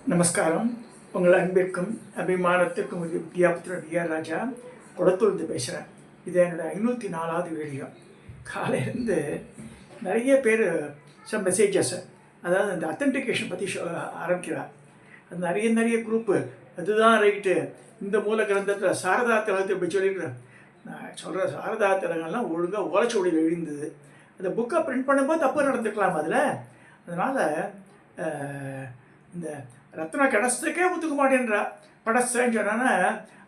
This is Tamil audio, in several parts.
நமஸ்காரம். உங்கள் அன்பிற்கும் அபிமானத்திற்கும் வித்யாபுத்திரன் டி.ஆர். ராஜா குளத்தூர்ந்து பேசுகிறேன். இது என்னோடய 504வது வீடியோ. காலையிலேருந்து நிறைய பேர் மெசேஜஸ், அதாவது அந்த அத்தன்டிகேஷன் பற்றி ஆரம்பிக்கிறார். அது நிறைய குரூப்பு, அதுதான் ரைட்டு, இந்த மூல கிரந்தத்தில் சாரதா திலகத்தை இப்படி சொல்லிடுறேன். நான் சொல்கிற சாரதா திலகம்லாம் ஒழுங்காக ஓலைச்சுவடியில் எழுந்தது. அந்த புக்கை பிரிண்ட் பண்ணும்போது தப்பு நடந்துக்கலாம் அதில். அதனால் இந்த ரத்னா கிடச்சதுக்கே ஒத்துக்க மாட்டேன்றா. படச்சேன்னு சொன்னான்னா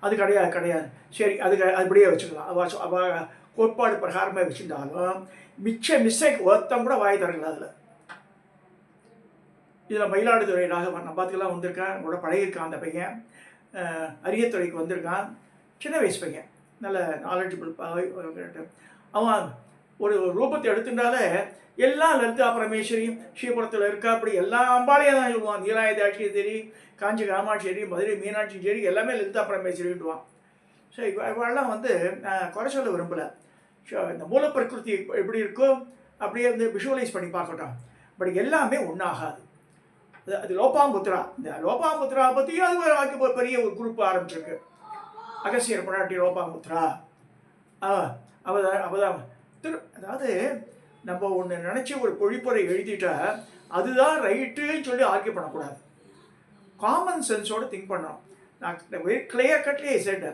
அது கிடையாது. சரி, அதுக்கு அப்படியே வச்சுக்கலாம். அவள் கோட்பாடு பிரகாரமாக வச்சுருந்தாலும் மிஸ்டேக் ஒருத்தம் கூட வாய் தரல. அதில் இதில் மயிலாடுதுறை ராகவன் நம்பாத்துக்கெல்லாம் வந்திருக்கான், கூட பழகிருக்கான். அந்த பையன் அரியத்துறைக்கு வந்திருக்கான். சின்ன வயசு பையன், நல்ல நாலேஜபிள். அவன் ஒரு ரூபத்தை எடுத்துட்டாலே எல்லாம் லலிதா பரமேஸ்வரி ஸ்ரீபுரத்தில் இருக்கா, அப்படி எல்லா அம்பாலையும் தான் சொல்லுவான். நீலாயதாட்சியும் சரி, காஞ்சி காமாட்சி சரி, மதுரை மீனாட்சியும் சரி, எல்லாமே லலிதா பரமேஸ்வரின்டுவான். ஸோ இவெல்லாம் நான் குறை சொல்ல விரும்பலை. ஸோ இந்த மூலப்பிரகிருதி எப்படி இருக்கோ அப்படியே விஷுவலைஸ் பண்ணி பார்க்கட்டும். பட் எல்லாமே ஒன்றாகாது. அது லோபாம்புத்ரா. இந்த லோபாம்புத்ரா பற்றியும் அது பெரிய ஒரு குரூப் ஆரம்பிச்சிருக்கு. அகசியர் பொண்டாட்டி லோபாம்புத்ரா. அவதான் அதாவது நம்ம ஒன்று நினச்சி ஒரு பொழிப்புரை எழுதிட்டா அதுதான் ரைட்டுன்னு சொல்லி ஆர்கியூ பண்ணக்கூடாது. காமன் சென்ஸோடு திங்க் பண்ணணும். நான் very clear curtly said,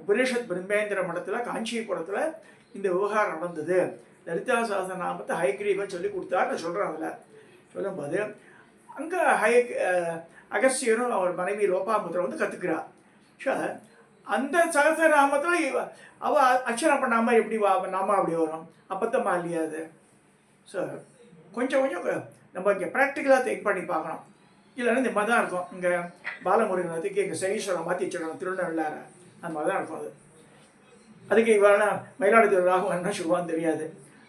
Upanishad Brahmendra மடத்தில் காஞ்சிபுரத்தில் இந்த விவகாரம் நடந்தது. லலிதா சஹஸ்ரநாமத்தை ஹயக்ரீவன் சொல்லி கொடுத்தாருன்னு சொல்கிறேன். அதில் சொல்லும்போது அங்கே அகஸ்தியரும் அவர் மனைவி லோபாமுத்திரம் கற்றுக்கிறார். ஸோ அந்த சகஸ்ரநாமத்தில் அவள் அர்ச்சனை பண்ணாமல் எப்படி நாம அப்படி வரும்? அப்பத்தமா இல்லையா அது? ஸோ கொஞ்சம் நம்ம இங்கே ப்ராக்டிக்கலாக திங்க் பண்ணி பார்க்கணும். இல்லைன்னா இந்த மாதிரி தான் இருக்கும். இங்கே பாலமுருகனத்துக்கு எங்கள் சனீஸ்வரம் மாற்றி வச்சிடணும், திருநெல்வேலி அந்த மாதிரி தான் இருக்கும். அதுக்கு இவனா மயிலாடுதுறை ராகம் என்ன சொல்லுவான்னு தெரியாது.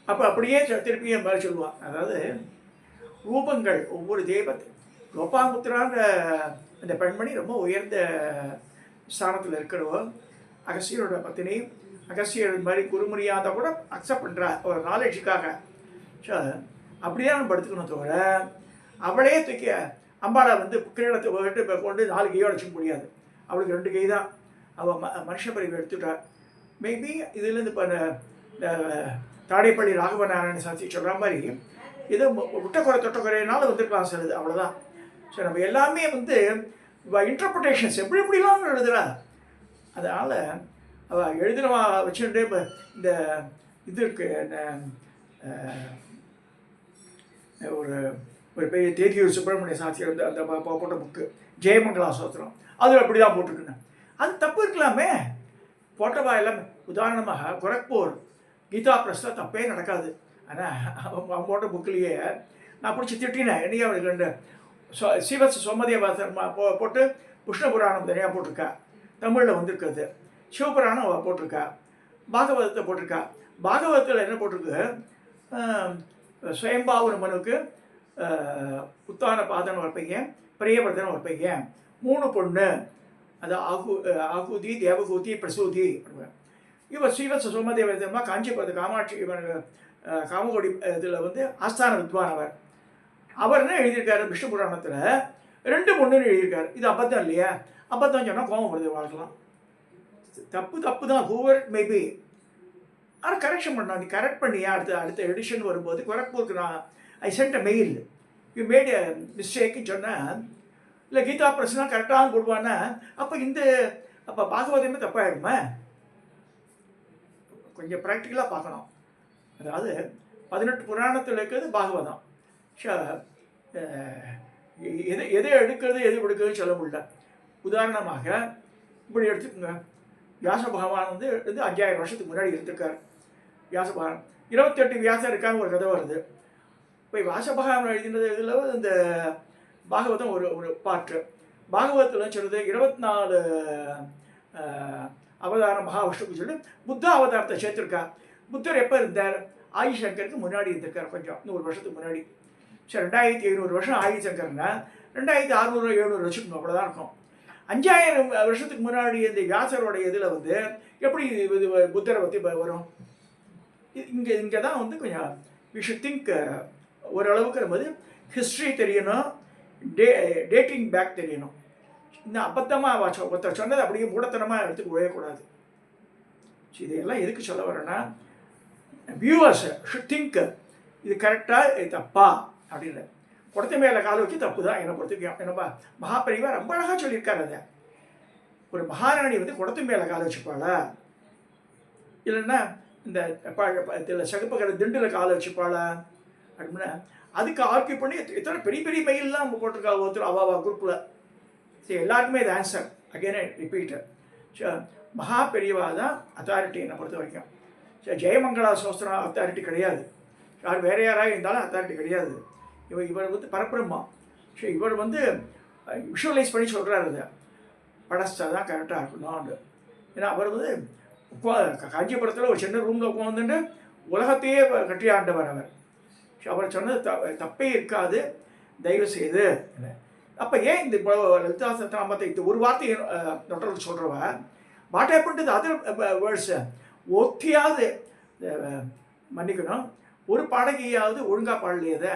அப்போ அப்படியே திருப்பியும் மாதிரி சொல்லுவான். அதாவது ரூபங்கள் ஒவ்வொரு தெய்வத்தை, லோபாமுத்திரான்ற அந்த பெண்மணி ரொம்ப உயர்ந்த ஸ்தானத்தில் இருக்கிறவோ, அகஸ்தியரோட பத்தினி, அகஸ்தியர் மாதிரி குருமுறியாத கூட அக்செப்ட் பண்ணுறா ஒரு நாலேஜுக்காக. ஸோ அப்படியே நம்ம படுத்துக்கணும். தவிர அவளே தூக்கி அம்பாளை கிரீடத்தை போட்டு இப்போ கொண்டு 4 கையோ அடிச்சிக்க முடியாது. அவளுக்கு 2 கை தான். அவள் மனுஷ பிரிவு எடுத்துட்டாள். மேபி இதுலேருந்து இப்போ இந்த தாடைப்பள்ளி ராகவநாராயண சாஸ்திரி சொல்கிற மாதிரி ஏதோ விட்டக்குறை தொட்டக்குறையினால வந்துருக்கலாம் சிலது, அவ்வளோதான். ஸோ நம்ம எல்லாமே இன்டர்பிரிட்டேஷன்ஸ் எப்படிலாம் எழுதுறா. அதனால் அவள் எழுதுனவா வச்சுட்டு இப்போ இந்த இது இருக்குது, ஒரு பெரிய தேதியூர் சுப்பிரமணிய சாஸ்திரி அந்த போட்ட புக்கு ஜெயமங்கலா சோத்திரம், அதில் அப்படி தான் போட்டிருக்குன்னு. அது தப்பு இருக்கலாமே. போட்டவா எல்லாமே. உதாரணமாக கோரக்பூர் கீதா பிரஸ்ல தப்பே நடக்காது. ஆனால் அவன் போட்ட புக்கிலேயே நான் பிடிச்சி திட்டினேன். என்னையா அவளுக்கு சிவஸ் சோமதேவாசன் போட்டு புஷ்ண புராணம் தனியாக போட்டிருக்கா, தமிழில் வந்திருக்குது. சிவபுராணம் அவள் போட்டிருக்கா, பாகவதத்தை போட்டிருக்கா. பாகவதத்தில் என்ன போட்டிருக்கு? ஸ்வயம்பாவூர் மனுக்கு உத்தான பாதன் ஒரு பையன், பிரியவர்தன் ஒரு பையன், 3 பொண்ணு. அது ஆகுதி, தேவகூதி, பிரசூதி. இவர் ஸ்ரீவத்ச சோமதேவமா காஞ்சிபுரத்து காமாட்சி காமகோடி இதில் ஆஸ்தான வித்வான் அவர் என்ன எழுதியிருக்காரு? விஷ்ணு புராணத்தில் 2 பொண்ணுன்னு எழுதியிருக்காரு. இது அபத்தம் இல்லையா? அபத்தம் சொன்னால் கோபம் வருது, வாழ்க்கலாம். தப்பு தான், ஹூவர் மேபி. ஆனால் கரெக்ஷன் பண்ணோம். நீ கரெக்ட் பண்ணியா? அடுத்த எடிஷன் வரும்போது கோரக்பூருக்கு I sent a mail, you made a மிஸ்டேக்குன்னு சொன்னேன். இல்லை கீதா பிரச்சனை கரெக்டாக போடுவான்னா அப்போ பாகவதமே தப்பாகிடுமா? கொஞ்சம் ப்ராக்டிக்கலாக பார்க்கணும். அதாவது 18 புராணத்தில் இருக்கிறது பாகவதம். எதை எடுக்கிறது எது எடுக்கிறது சொல்ல முடியல. உதாரணமாக இப்படி எடுத்துக்கோங்க. வியாச பகவான் 5000 வருஷத்துக்கு முன்னாடி இருந்திருக்கார். வியாச பகவான் 28 வியாசம் இருக்காங்க ஒரு கதை வருது. இப்போ வியாச பகவான் எழுதினது இதில் இந்த பாகவதம் ஒரு பாட்டு. பாகவதத்தில் சொல்கிறது 24 அவதாரம் மகாவிஷ்ணுக்கு சொல்லி புத்த அவதாரத்தை சேர்த்துருக்கா. புத்தர் எப்போ இருந்தார்? ஆதிசங்கருக்கு முன்னாடி இருந்திருக்கார், கொஞ்சம் 100 வருஷத்துக்கு முன்னாடி. சரி, 2500 வருஷம் ஆதிசங்கர்னா 2600 700 வருஷத்துக்கு அவ்வளோதான் இருக்கும். 5000 வருஷத்துக்கு முன்னாடி இந்த வியாசரோட இதில் எப்படி புத்தரை பற்றி வரும்? இங்கே தான் கொஞ்சம் வி ஷுட் திங்க். ஓரளவுக்கு நம்ம ஹிஸ்ட்ரி தெரியணும், டேட்டிங் பேக் தெரியணும். இந்த அபத்தமாக ஒருத்தர் சொன்னது அப்படியே மூடத்தனமாக எடுத்துக்க ஒழியக்கூடாது. இதையெல்லாம் எதுக்கு சொல்ல வரேன்னா, வியூவர்ஸ் ஷுட் திங்க் இது கரெக்டாக இது தப்பா அப்படின்னு. குடத்து மேலே கால வச்சு தப்பு தான் என்னை பொறுத்துக்கும். என்னப்பா மகாபெரிவா ரொம்ப அழகாக சொல்லியிருக்காரு. அதை ஒரு மகாராணி வந்து குடத்து மேலே கால வச்சுப்பாளா, இல்லைன்னா இந்த இதில் சகப்பு கடை திண்டில் காலை வச்சுப்பாளா அப்படின்னா அதுக்கு ஆர்கியூ பண்ணி எத்தனை பெரிய பெரிய மெயிலெலாம் போட்டிருக்கா ஒருத்தர் அவாவா குரூப்பில். சரி, எல்லாருக்குமே இது answer. Again I repeat. So மகா பெரியவா தான் அத்தாரிட்டி என்னை பொறுத்த வரைக்கும். சரி, ஜெயமங்களா சோஸ்திரம் அத்தாரிட்டி கிடையாது. யார் வேறு யாராக இருந்தாலும் அத்தாரிட்டி கிடையாது. இவர் வந்து பரபிரம்மா. ஸோ இவர் வந்து விஷுவலைஸ் பண்ணி சொல்கிறாரு, அதை படஸ்டா தான் கரெக்டாக இருக்கணும். ஏன்னா அவர் வந்து காஞ்சிபுரத்தில் ஒரு சின்ன ரூமில் உட்காந்துட்டு உலகத்தையே கட்டி ஆண்டவர் அவர். ஸோ அவர் சொன்னது தப்பே இருக்காது, தயவு செய்து. அப்போ ஏன் இந்த லலிதா சஹஸ்ரநாமத்தை இந்த ஒரு வார்த்தை நொட்டல் சொல்கிறவ what happen to the other words ஒத்தியாவது மன்னிக்கணும், ஒரு பாடகியாவது ஒழுங்காக பாடலையதை.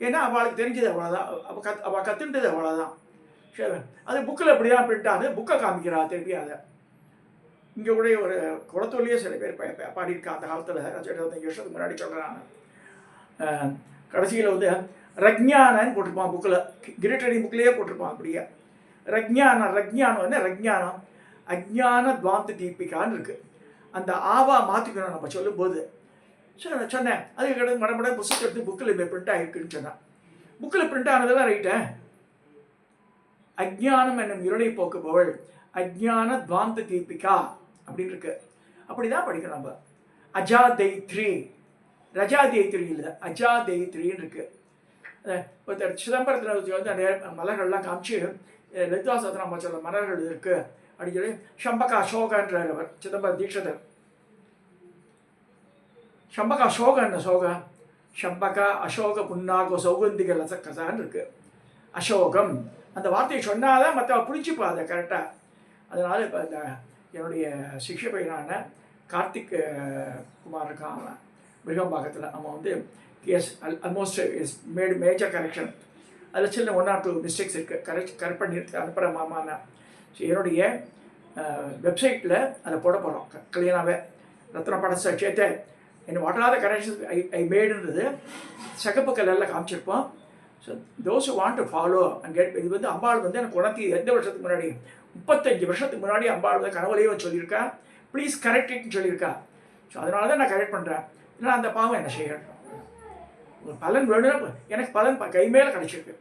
ஏன்னா அவளுக்கு தெரிஞ்சது அவ்வளோதான், அவள் கற்றுன்றது அவ்வளோதான். சரி, அது புக்கில் இப்படி தான் பிரிண்ட் ஆகுது, புக்கை காமிக்கிறா திருப்பி. அதை இங்கே கூட ஒரு குளத்தொல்லியே சில பேர் பாடியிருக்கா அந்த காலத்தில், 25 வருஷத்துக்கு முன்னாடி சொல்கிறாங்க. கடைசியில் வந்து ரக்ஞானன்னு போட்டிருப்பான் புக்கில், கிரிட்டரி புக்கிலேயே போட்டிருப்பான். அப்படியே ரக்ஞானம் வந்து ரக்ஞானம் அஜ்ஞான துவாந்த தீபிகான்னு இருக்குது. அந்த ஆவா மாற்றிக்கணும் நம்ம சொல்லும்போது. சரி சொன்னேன், அதுக்கு கிடையாது மடமட புத்தகத்தை எடுத்து புக்கில் பிரிண்ட் ஆகிருக்குன்னு சொன்னேன். புக்கில் பிரிண்ட் ஆனதெல்லாம் ரைட்டேன். அஜ்ஞானம் என்னும் இருளை போக்குபவள் அஜ்ஞான துவாந்த தீபிகா அப்படின்னு இருக்கு. அப்படி தான் படிக்கணும் நம்ம. அஜாதைத்ரி, ரஜாதைத்ரி இல்லை, அஜாதைத்ரின்னு இருக்கு. சிதம்பரத்தில் வந்து நிறைய மலர்கள்லாம் காமிச்சு லலிதா சஹஸ்ரநாமம் சொல்ல மலர்கள் இருக்கு அப்படின்னு சொல்லி சம்பக அசோகன்றார் அவர், சிதம்பர தீட்சிதர். சம்பக அசோகன்னு சோகா சம்பக அசோக புன்னாகோ சௌகந்திக லசக்கசான்னு இருக்கு. அசோகம் அந்த வார்த்தையை சொன்னாதான் மற்ற பிடிச்சிப்பா அதை கரெக்டாக. அதனால் இப்போ இந்த என்னுடைய சிக்ஷ பையனான கார்த்திக் குமார் இருக்கான் மிருகம்பாக்கத்தில். நம்ம வந்து almost is Medu major correction. அதில் சின்ன 1 or 2 மிஸ்டேக்ஸ் இருக்குது, கரெக்ட் பண்ணிட்டு அனுப்புகிற மாமானா. ஸோ என்னுடைய வெப்சைட்டில் அதை போட போகிறோம் கிளீனாகவே. ரத்ன படத்தை சேர்த்து என்ன வாட்டாத கரெக்ஷன்ஸ் ஐ மேடுன்றது சகப்பு கலரில் காமிச்சிருப்போம். So those want to follow and get. இது வந்து அம்பாள் வந்து எனக்கு உணர்த்தி எந்த வருஷத்துக்கு முன்னாடி 35 வருஷத்துக்கு முன்னாடி அம்பாள் வந்து கனவுலையும் சொல்லியிருக்கா, ப்ளீஸ் கரெக்ட் இட்னு சொல்லியிருக்கா. ஸோ அதனால தான் நான் கரெக்ட் பண்ணுறேன். ஏன்னா அந்த பாவம் என்ன செய்யணும், ஒரு பலன் வேணும்னா எனக்கு பலன் கை மேலே கிடச்சிருக்கு.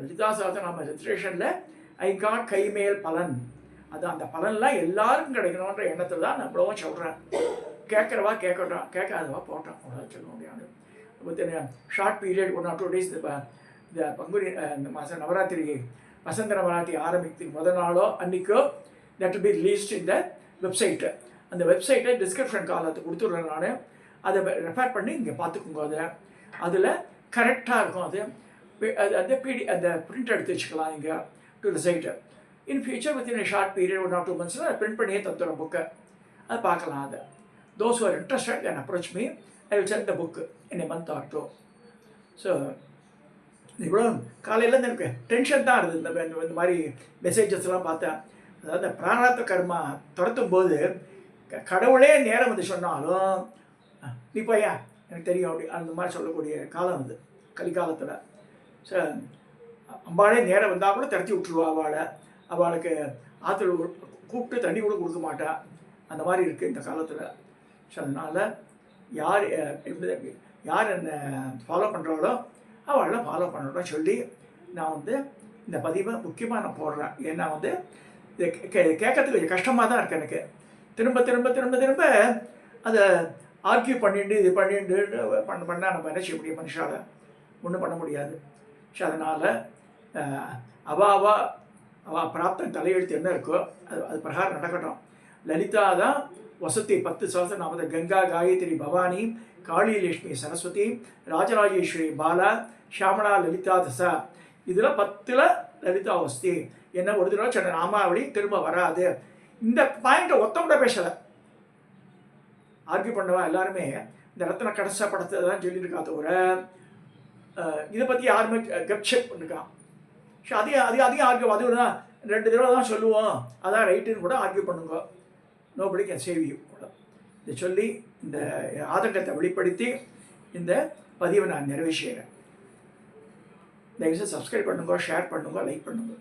லலிதா சஹஸ்ரநாம ரெஜிஸ்ட்ரேஷனில் ஐ காட் கை மேல் பலன். அது அந்த பலன்லாம் எல்லாருக்கும் கிடைக்கணுன்ற எண்ணத்தில் தான் நம்மளும் சொல்கிறேன். கேட்குறவா கேட்கட்டும், கேட்காதவா போட்டோம், அவ்வளோ சொல்ல முடியாது. இப்போ ஷார்ட் பீரியட் 1 or 2 days இந்த பங்குனி இந்த மாதம் நவராத்திரி வசந்த நவராத்திரி ஆரம்பிக்கிறதுக்கு முதல் நாளோ அன்றைக்கோ தட் வில் பி ரிலீஸ்ட் இந்த வெப்சைட்டு. அந்த வெப்சைட்டை டிஸ்கிரிப்ஷன் காலத்தை கொடுத்துட்றேன் நான். அதை ரெஃபர் பண்ணி இங்கே பார்த்துக்கோங்க. அதில் கரெக்டாக இருக்கும். அது அந்த அந்த பிரிண்ட் எடுத்து வச்சுக்கலாம் இங்கே to the side. In future within short period 1 or 2 months print பண்ணியே தந்துடுறோம் புக்கை. அதை பார்க்கலாம். அதை those who are interested can approach me. I will send the book in a month or 2. So இவ்வளோ காலையில் எனக்கு டென்ஷன் தான் இருந்தது இந்த மாதிரி மெசேஜஸ்லாம் பார்த்தேன். அதாவது பிராணாத்த கர்மா துரத்தும் போது கடவுளே நேரம் வந்து சொன்னாலும் நீ போயா எனக்கு தெரியும் அப்படி அந்த மாதிரி சொல்லக்கூடிய காலம் வந்து கலிகாலத்தில். ஸோ அம்பாளே நேரம் வந்தால் கூட திரட்டி விட்டுருவா அவளை. அவளுக்கு ஆற்றுல கூப்பிட்டு தண்ணி கூட கொடுக்க மாட்டா. அந்த மாதிரி இருக்குது இந்த காலத்தில். ஸோ அதனால் யார் என்னை ஃபாலோ பண்ணுறாளோ அவளெலாம் ஃபாலோ பண்ணணும் சொல்லி நான் வந்து இந்த பதிவை முக்கியமாக நான் போடுறேன். ஏன்னா வந்து இது கேட்கறதுக்கு கொஞ்சம் கஷ்டமாக தான் இருக்குது எனக்கு. திரும்ப திரும்ப திரும்ப திரும்ப அதை ஆர்கியூ பண்ணிட்டு இது பண்ணிட்டு பண்ணால் நம்ம என்ன செய்ய முடியும், மனுஷால் ஒன்றும் பண்ண முடியாது. ஸோ அதனால் அவள் பிராப்தம் தலையெழுத்து என்ன இருக்கோ அது பிரகாரம் நடக்கட்டும். லலிதா தான் வசதி 10 சஹஸ்ரநாமத்தை கங்கா காயத்ரி பவானி காளி லட்சுமி சரஸ்வதி ராஜராஜேஸ்வரி பாலா ஷியாமளா லலிதா தசா. இதில் 10ல் லலிதா வசதி என்ன ஒரு தடவை சொன்ன நாமாவளி திரும்ப வராது. இந்த பாயிண்ட்டை ஒத்தமிட பேசலை, ஆர்கியூ பண்ணவா எல்லாருமே இந்த ரத்ன கடைசா படத்தை தான் சொல்லியிருக்கா தவிர இதை பற்றி யாருமே கப்ஷப் இருக்கான். ஸோ அதையும் ஆர்கியூ அது தான் 2 தடவை தான் சொல்லுவோம், அதான் ரைட்டுன்னு கூட ஆர்கியூ பண்ணுங்க. நோபடி கேன் சேவ் யூ கூட. இதை சொல்லி இந்த ஆதங்கத்தை வெளிப்படுத்தி இந்த பதிவை நான் நிறைவு செய்கிறேன். தயவுசெய்து சப்ஸ்கிரைப் பண்ணுங்க, ஷேர் பண்ணுங்க, லைக் பண்ணுங்க.